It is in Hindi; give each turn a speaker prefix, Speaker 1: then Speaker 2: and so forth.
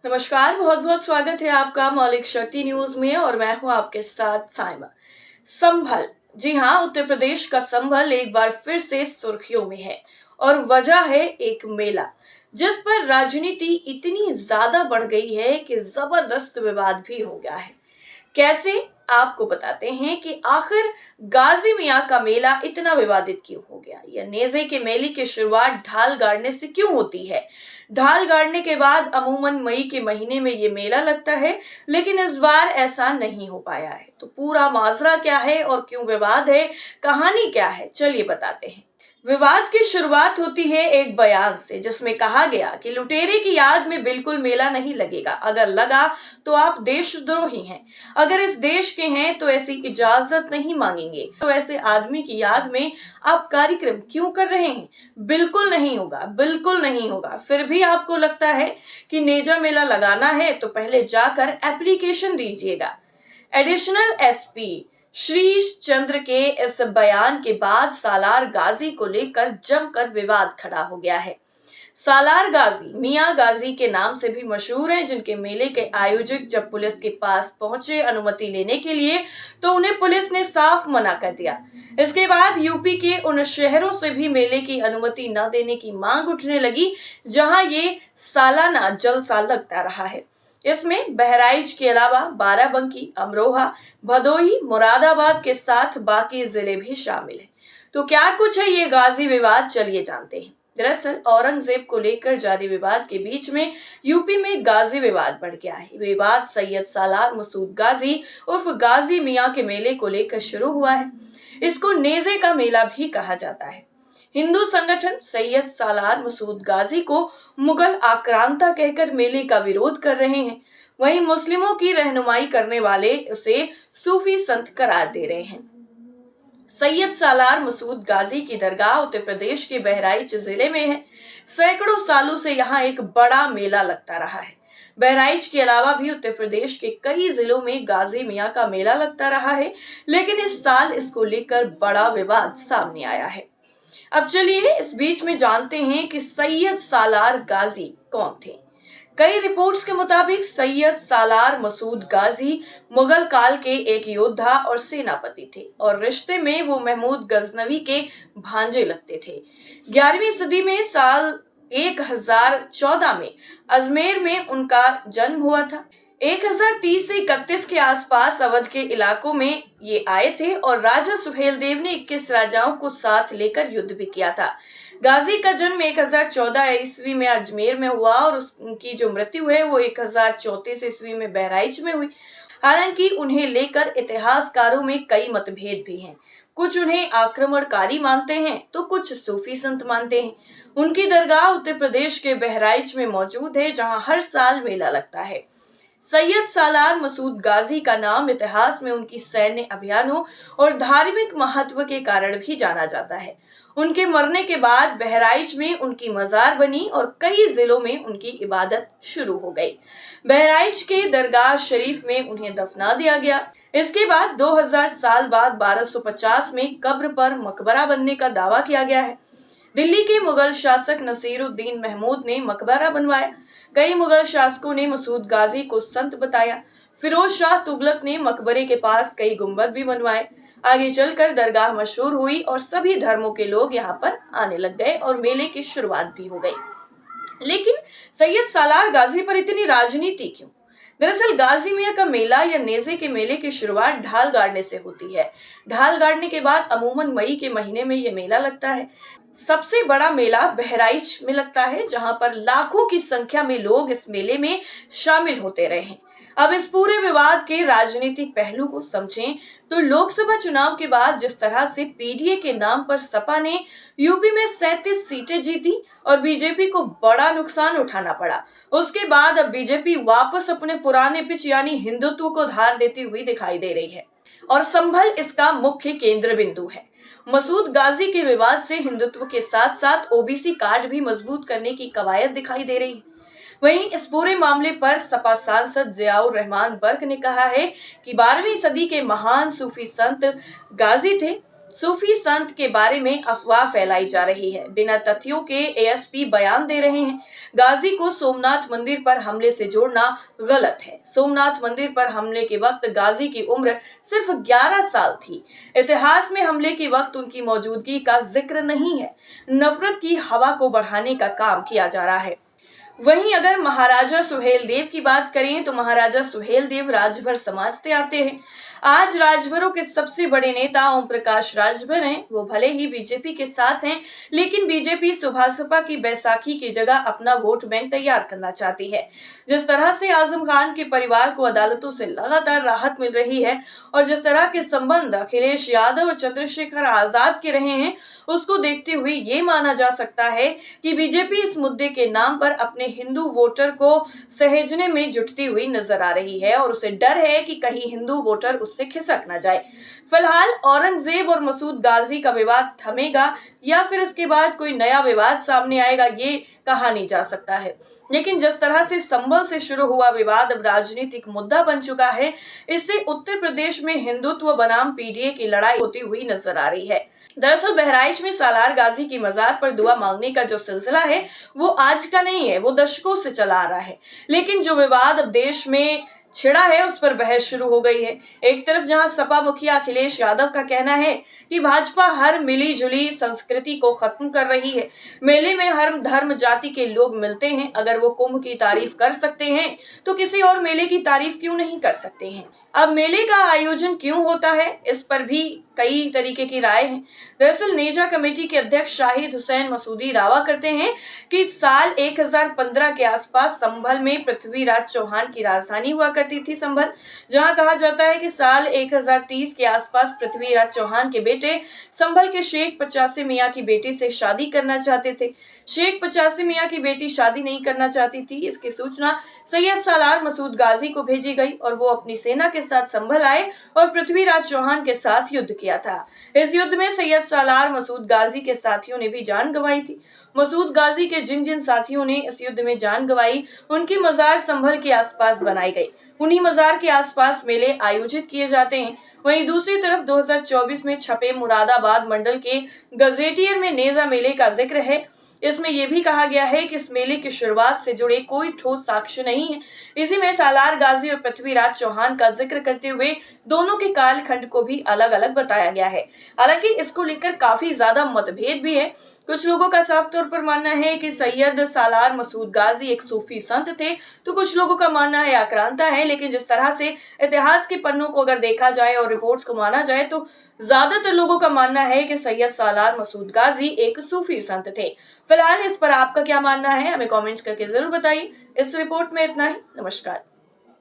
Speaker 1: नमस्कार, बहुत बहुत स्वागत है आपका मौलिक शक्ति न्यूज में और मैं हूं आपके साथ साइमा। संभल, जी हाँ, उत्तर प्रदेश का संभल एक बार फिर से सुर्खियों में है और वजह है एक मेला जिस पर राजनीति इतनी ज्यादा बढ़ गई है कि जबरदस्त विवाद भी हो गया है। कैसे, आपको बताते हैं कि आखिर गाजी मियां का मेला इतना विवादित क्यों हो गया या नेज़े के मेले की शुरुआत ढाल गाड़ने से क्यों होती है। ढाल गाड़ने के बाद अमूमन मई के महीने में ये मेला लगता है, लेकिन इस बार ऐसा नहीं हो पाया है। तो पूरा माजरा क्या है और क्यों विवाद है, कहानी क्या है, चलिए बताते हैं। विवाद की शुरुआत होती है एक बयान से जिसमें कहा गया कि लुटेरे की याद में बिल्कुल मेला नहीं लगेगा। अगर लगा तो आप देशद्रोही हैं। अगर इस देश के हैं तो ऐसी इजाजत नहीं मांगेंगे। तो ऐसे आदमी की याद में आप कार्यक्रम क्यों कर रहे हैं? बिल्कुल नहीं होगा, बिल्कुल नहीं होगा। फिर भी आपको लगता है कि नेजा मेला लगाना है तो पहले जाकर एप्लीकेशन दीजिएगा। एडिशनल एसपी श्रीश चंद्र के इस बयान के बाद सालार गाजी को लेकर जमकर विवाद खड़ा हो गया है। सालार गाजी मियां गाजी के नाम से भी मशहूर हैं, जिनके मेले के आयोजक जब पुलिस के पास पहुंचे अनुमति लेने के लिए तो उन्हें पुलिस ने साफ मना कर दिया। इसके बाद यूपी के उन शहरों से भी मेले की अनुमति न देने की मांग उठने लगी जहां ये सालाना जलसा लगता रहा है। इसमें बहराइच के अलावा बाराबंकी, अमरोहा, भदोही, मुरादाबाद के साथ बाकी जिले भी शामिल हैं। तो क्या कुछ है ये गाजी विवाद, चलिए जानते हैं। दरअसल औरंगजेब को लेकर जारी विवाद के बीच में यूपी में गाजी विवाद बढ़ गया है। विवाद सैयद सालार मसूद गाजी उर्फ गाजी मियां के मेले को लेकर शुरू हुआ है। इसको नेजे का मेला भी कहा जाता है। हिंदू संगठन सैयद सालार मसूद गाजी को मुगल आक्रांता कहकर मेले का विरोध कर रहे हैं। वहीं मुस्लिमों की रहनुमाई करने वाले उसे सूफी संत करार दे रहे हैं। सैयद सालार मसूद गाजी की दरगाह उत्तर प्रदेश के बहराइच जिले में है। सैकड़ों सालों से यहाँ एक बड़ा मेला लगता रहा है। बहराइच के अलावा भी उत्तर प्रदेश के कई जिलों में गाजी मियां का मेला लगता रहा है, लेकिन इस साल इसको लेकर बड़ा विवाद सामने आया है। अब चलिए इस बीच में जानते हैं कि सैयद सालार गाजी कौन थे। कई रिपोर्ट्स के मुताबिक सैयद सालार मसूद गाजी मुगल काल के एक योद्धा और सेनापति थे और रिश्ते में वो महमूद गजनवी के भांजे लगते थे। 11वीं सदी में साल 1014 में अजमेर में उनका जन्म हुआ था। 1030 से 31 के आसपास अवध के इलाकों में ये आए थे और राजा सुहेल देव ने 21 राजाओं को साथ लेकर युद्ध भी किया था। गाजी का जन्म 1014 ईस्वी में अजमेर में हुआ और उनकी जो मृत्यु है वो 1034 ईस्वी में बहराइच में हुई। हालांकि उन्हें लेकर इतिहासकारों में कई मतभेद भी हैं। कुछ उन्हें आक्रमणकारी मानते हैं तो कुछ सूफी संत मानते हैं। उनकी दरगाह उत्तर प्रदेश के बहराइच में मौजूद है, जहां हर साल मेला लगता है। सैयद सालार मसूद गाजी का नाम इतिहास में उनकी सैन्य अभियानों और धार्मिक महत्व के कारण भी जाना जाता है। उनके मरने के बाद बहराइच में उनकी मजार बनी और कई जिलों में उनकी इबादत शुरू हो गई। बहराइच के दरगाह शरीफ में उन्हें दफना दिया गया। इसके बाद 2000 साल बाद 1250 में कब्र पर मकबरा बनने का दावा किया गया है। दिल्ली के मुगल शासक नसीरुद्दीन महमूद ने मकबरा बनवाया। कई मुगल शासकों ने मसूद गाजी को संत बताया। फिरोज शाह तुगलक ने मकबरे के पास कई गुंबद भी बनवाए। आगे चलकर दरगाह मशहूर हुई और सभी धर्मों के लोग यहाँ पर आने लग गए और मेले की शुरुआत भी हो गई। लेकिन सैयद सालार गाजी पर इतनी राजनीति क्यों? दरअसल गाजी मियां का मेला या नेजे के मेले की शुरुआत ढाल गाड़ने से होती है। ढाल गाड़ने के बाद अमूमन मई के महीने में यह मेला लगता है। सबसे बड़ा मेला बहराइच में लगता है, जहां पर लाखों की संख्या में लोग इस मेले में शामिल होते रहे हैं। अब इस पूरे विवाद के राजनीतिक पहलू को समझें तो लोकसभा चुनाव के बाद जिस तरह से पीडीए के नाम पर सपा ने यूपी में 37 सीटें जीती और बीजेपी को बड़ा नुकसान उठाना पड़ा, उसके बाद अब बीजेपी वापस अपने पुराने पिच यानी हिंदुत्व को धार देती हुई दिखाई दे रही है और संभल इसका मुख्य केंद्र बिंदु है। मसूद गाजी के विवाद से हिंदुत्व के साथ साथ ओबीसी कार्ड भी मजबूत करने की कवायद दिखाई दे रही है। वहीं इस पूरे मामले पर सपा सांसद जियाउर रहमान बर्क ने कहा है कि 12वीं सदी के महान सूफी संत गाजी थे। सूफी संत के बारे में अफवाह फैलाई जा रही है। बिना तथ्यों के एएसपी बयान दे रहे हैं। गाजी को सोमनाथ मंदिर पर हमले से जोड़ना गलत है। सोमनाथ मंदिर पर हमले के वक्त गाजी की उम्र सिर्फ 11 साल थी। इतिहास में हमले के वक्त उनकी मौजूदगी का जिक्र नहीं है। नफरत की हवा को बढ़ाने का काम किया जा रहा है। वहीं अगर महाराजा सुहेलदेव की बात करें तो महाराजा सुहेलदेव राजभर समाज से आते हैं। आज राजभरों के सबसे बड़े नेता ओम प्रकाश राजभर हैं। वो भले ही बीजेपी के साथ हैं, लेकिन बीजेपी सुभाषपा की बैसाखी की जगह अपना वोट बैंक तैयार करना चाहती है। जिस तरह से आजम खान के परिवार को अदालतों से लगातार राहत मिल रही है और जिस तरह के संबंध अखिलेश यादव और चंद्रशेखर आजाद के रहे हैं, उसको देखते हुए ये माना जा सकता है कि बीजेपी इस मुद्दे के नाम पर अपने हिंदू वोटर को सहेजने में जुटती हुई नजर आ रही है और उसे डर है कि कहीं हिंदू वोटर उससे खिसक न जाए। फिलहाल औरंगजेब और मसूद गाजी का विवाद थमेगा या फिर इसके बाद कोई नया विवाद सामने आएगा, ये कहा नहीं जा सकता है। लेकिन जिस तरह से संभल से शुरू हुआ विवाद अब राजनीतिक मुद्दा बन चुका है, इससे उत्तर प्रदेश में हिंदुत्व बनाम पीडीए की लड़ाई होती हुई नजर आ रही है। दरअसल बहराइच में सालार गाजी की मजार पर दुआ मांगने का जो सिलसिला है वो आज का नहीं है, वो दशकों से चला आ रहा है। लेकिन जो विवाद अब देश में छिड़ा है उस पर बहस शुरू हो गई है। एक तरफ जहां सपा मुखिया अखिलेश यादव का कहना है कि भाजपा हर मिली जुली संस्कृति को खत्म कर रही है। मेले में हर धर्म जाति के लोग मिलते हैं। अगर वो कुंभ की तारीफ कर सकते हैं तो किसी और मेले की तारीफ क्यों नहीं कर सकते हैं। अब मेले का आयोजन क्यों होता है, इस पर भी कई तरीके की राय है। दरअसल नेजा कमेटी के अध्यक्ष शाहिद हुसैन मसूदी दावा करते हैं कि साल 1015 के आसपास संभल में पृथ्वीराज चौहान की राजधानी हुआ करती थी संभल, जहां कहा जाता है कि साल 1030 के आसपास पृथ्वीराज चौहान के बेटे संभल के शेख 85 मियाँ की बेटी से शादी करना चाहते थे। शेख 85 मियाँ की बेटी शादी नहीं करना चाहती थी। इसकी सूचना सैयद सालार मसूद गाजी को भेजी गई और वो अपनी सेना के साथ संभल आए और पृथ्वीराज चौहान के साथ युद्ध किया था। इस युद्ध में सैयद सालार मसूद गाजी के साथियों ने भी जान गंवाई थी। मसूद गाजी के जिन जिन साथियों ने इस युद्ध में जान गंवाई, उनकी मजार संभल के आसपास बनाई गई। उन्हीं मजार के आसपास मेले आयोजित किए जाते हैं। वहीं दूसरी तरफ 2024 में छपे मुरादाबाद मंडल के गजेटियर में नेजा मेले का जिक्र है। इसमें यह भी कहा गया है कि इस मेले की शुरुआत से जुड़े कोई ठोस साक्ष्य नहीं है। इसी में सालार गाजी और पृथ्वीराज चौहान का जिक्र करते हुए दोनों के कालखंड को भी अलग अलग बताया गया है। हालांकि इसको लेकर काफी ज्यादा मतभेद भी है। कुछ लोगों का साफ तौर पर मानना है कि सैयद सालार मसूद गाजी एक सूफी संत थे, तो कुछ लोगों का मानना है आक्रांता है। लेकिन जिस तरह से इतिहास के पन्नों को अगर देखा जाए और रिपोर्ट्स को माना जाए तो ज्यादातर लोगों का मानना है कि सैयद सालार मसूद गाजी एक सूफी संत थे। फिलहाल इस पर आपका क्या मानना है, हमें कमेंट्स करके जरूर बताइए। इस रिपोर्ट में इतना ही। नमस्कार।